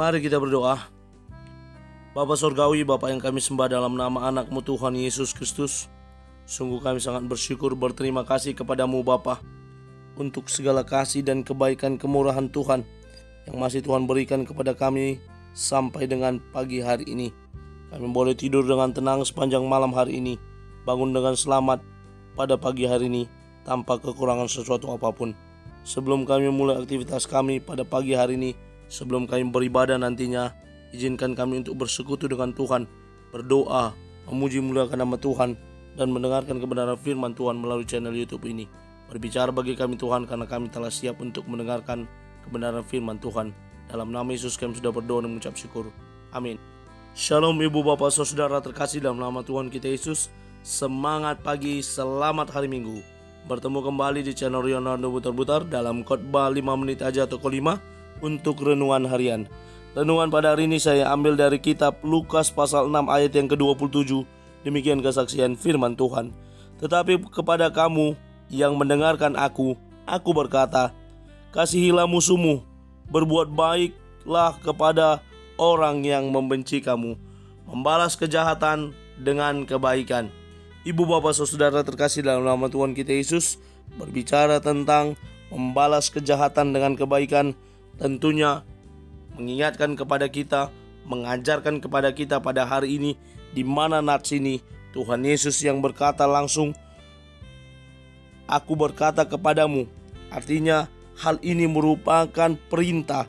Mari kita berdoa. Bapa Surgawi, Bapa yang kami sembah dalam nama anak-Mu Tuhan Yesus Kristus, sungguh kami sangat bersyukur, berterima kasih kepadamu Bapa untuk segala kasih dan kebaikan kemurahan Tuhan yang masih Tuhan berikan kepada kami sampai dengan pagi hari ini. Kami boleh tidur dengan tenang sepanjang malam hari ini, bangun dengan selamat pada pagi hari ini tanpa kekurangan sesuatu apapun. Sebelum kami mulai aktivitas kami pada pagi hari ini, sebelum kami beribadah nantinya, izinkan kami untuk bersekutu dengan Tuhan, berdoa, memuji muliakan nama Tuhan, dan mendengarkan kebenaran firman Tuhan melalui channel YouTube ini. Berbicara bagi kami Tuhan, karena kami telah siap untuk mendengarkan kebenaran firman Tuhan. Dalam nama Yesus kami sudah berdoa dan mengucap syukur. Amin. Shalom ibu bapak saudara terkasih dalam nama Tuhan kita Yesus. Semangat pagi, selamat hari Minggu. Bertemu kembali di channel Leonardo Butar-Butar dalam khotbah 5 menit aja atau 5 untuk renungan harian. Renungan pada hari ini saya ambil dari kitab Lukas pasal 6 ayat yang ke-27. Demikian kesaksian firman Tuhan. Tetapi kepada kamu yang mendengarkan aku berkata, kasihilah musuhmu, berbuat baiklah kepada orang yang membenci kamu, membalas kejahatan dengan kebaikan. Ibu bapak saudara terkasih dalam nama Tuhan kita Yesus, berbicara tentang membalas kejahatan dengan kebaikan, tentunya mengingatkan kepada kita, mengajarkan kepada kita pada hari ini, di mana nats ini Tuhan Yesus yang berkata langsung, aku berkata kepadamu. Artinya hal ini merupakan perintah,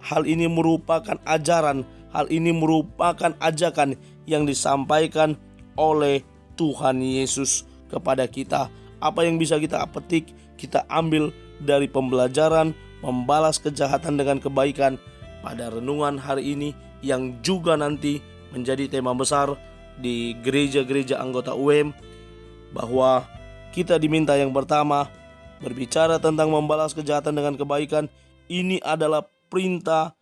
hal ini merupakan ajaran, hal ini merupakan ajakan yang disampaikan oleh Tuhan Yesus kepada kita. Apa yang bisa kita petik, kita ambil dari pembelajaran membalas kejahatan dengan kebaikan pada renungan hari ini, yang juga nanti menjadi tema besar di gereja-gereja anggota UM, bahwa kita diminta yang pertama berbicara tentang membalas kejahatan dengan kebaikan. Ini adalah perintah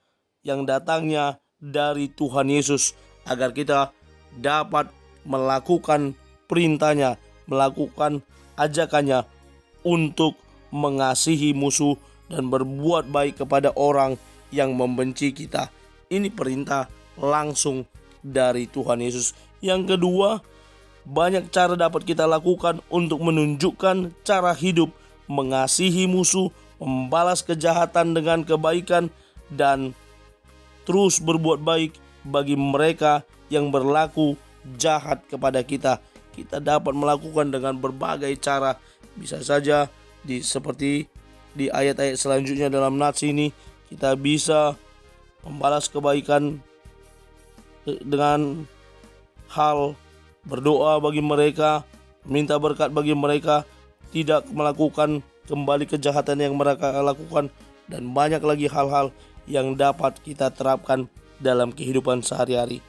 yang datangnya dari Tuhan Yesus agar kita dapat melakukan perintahnya, melakukan ajakannya untuk mengasihi musuh dan berbuat baik kepada orang yang membenci kita. Ini perintah langsung dari Tuhan Yesus. Yang kedua, banyak cara dapat kita lakukan untuk menunjukkan cara hidup mengasihi musuh, membalas kejahatan dengan kebaikan, dan terus berbuat baik bagi mereka yang berlaku jahat kepada kita. Kita dapat melakukan dengan berbagai cara. Bisa saja seperti di ayat-ayat selanjutnya dalam nats ini, kita bisa membalas kebaikan dengan hal berdoa bagi mereka, minta berkat bagi mereka, tidak melakukan kembali kejahatan yang mereka lakukan, dan banyak lagi hal-hal yang dapat kita terapkan dalam kehidupan sehari-hari.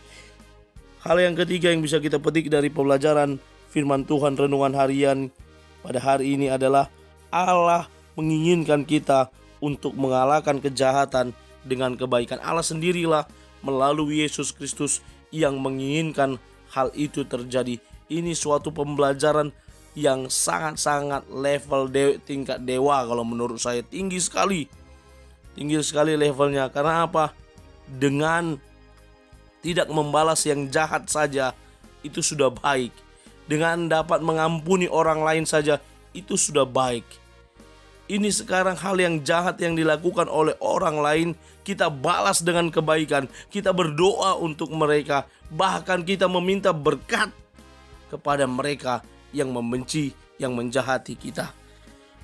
Hal yang ketiga yang bisa kita petik dari pembelajaran firman Tuhan renungan harian pada hari ini adalah Allah menginginkan kita untuk mengalahkan kejahatan dengan kebaikan. Allah sendirilah melalui Yesus Kristus yang menginginkan hal itu terjadi. Ini suatu pembelajaran yang sangat-sangat level tingkat dewa kalau menurut saya. Tinggi sekali levelnya. Karena apa? Dengan tidak membalas yang jahat saja itu sudah baik. Dengan dapat mengampuni orang lain saja itu sudah baik. Ini sekarang hal yang jahat yang dilakukan oleh orang lain, kita balas dengan kebaikan. Kita berdoa untuk mereka, bahkan kita meminta berkat kepada mereka yang membenci, yang menjahati kita.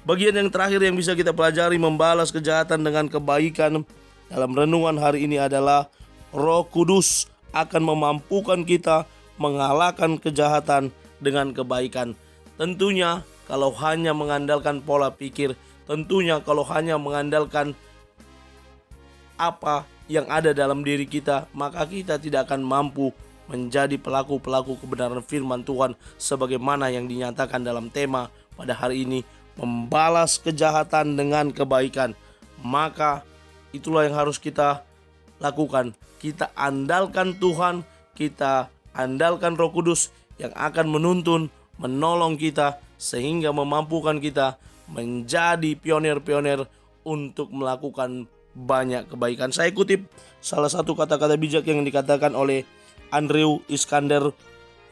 Bagian yang terakhir yang bisa kita pelajari membalas kejahatan dengan kebaikan dalam renungan hari ini adalah Roh Kudus akan memampukan kita mengalahkan kejahatan dengan kebaikan. Tentunya kalau hanya mengandalkan pola pikir, tentunya kalau hanya mengandalkan apa yang ada dalam diri kita, maka kita tidak akan mampu menjadi pelaku-pelaku kebenaran firman Tuhan sebagaimana yang dinyatakan dalam tema pada hari ini, membalas kejahatan dengan kebaikan. Maka itulah yang harus kita lakukan. Kita andalkan Tuhan, kita andalkan Roh Kudus yang akan menuntun, menolong kita sehingga memampukan kita menjadi pionir-pionir untuk melakukan banyak kebaikan. Saya kutip salah satu kata-kata bijak yang dikatakan oleh Andrew Iskander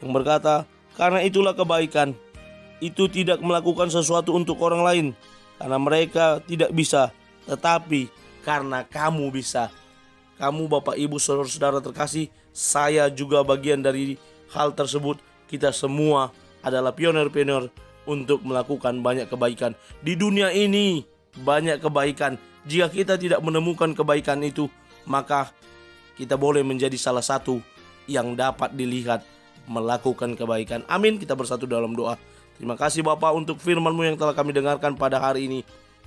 yang berkata, "Karena itulah kebaikan itu tidak melakukan sesuatu untuk orang lain karena mereka tidak bisa, tetapi karena kamu bisa." Kamu Bapak Ibu Saudara-saudara terkasih, saya juga bagian dari hal tersebut. Kita semua adalah pionir-pionir untuk melakukan banyak kebaikan. Di dunia ini banyak kebaikan. Jika kita tidak menemukan kebaikan itu, maka kita boleh menjadi salah satu yang dapat dilihat melakukan kebaikan. Amin. Kita bersatu dalam doa. Terima kasih Bapa untuk firman-Mu yang telah kami dengarkan pada hari ini.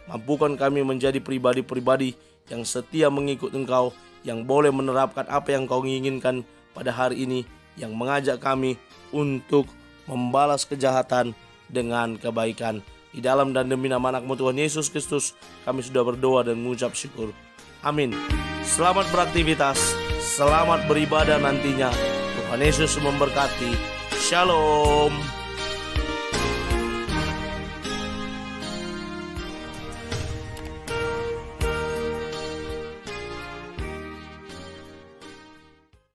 Mampukan kami menjadi pribadi-pribadi yang setia mengikut Engkau, yang boleh menerapkan apa yang Kau inginkan pada hari ini, yang mengajak kami untuk membalas kejahatan dengan kebaikan. Di dalam dan demi nama anak-Mu Tuhan Yesus Kristus, kami sudah berdoa dan mengucap syukur. Amin. Selamat beraktivitas, selamat beribadah nantinya. Tuhan Yesus memberkati. Shalom.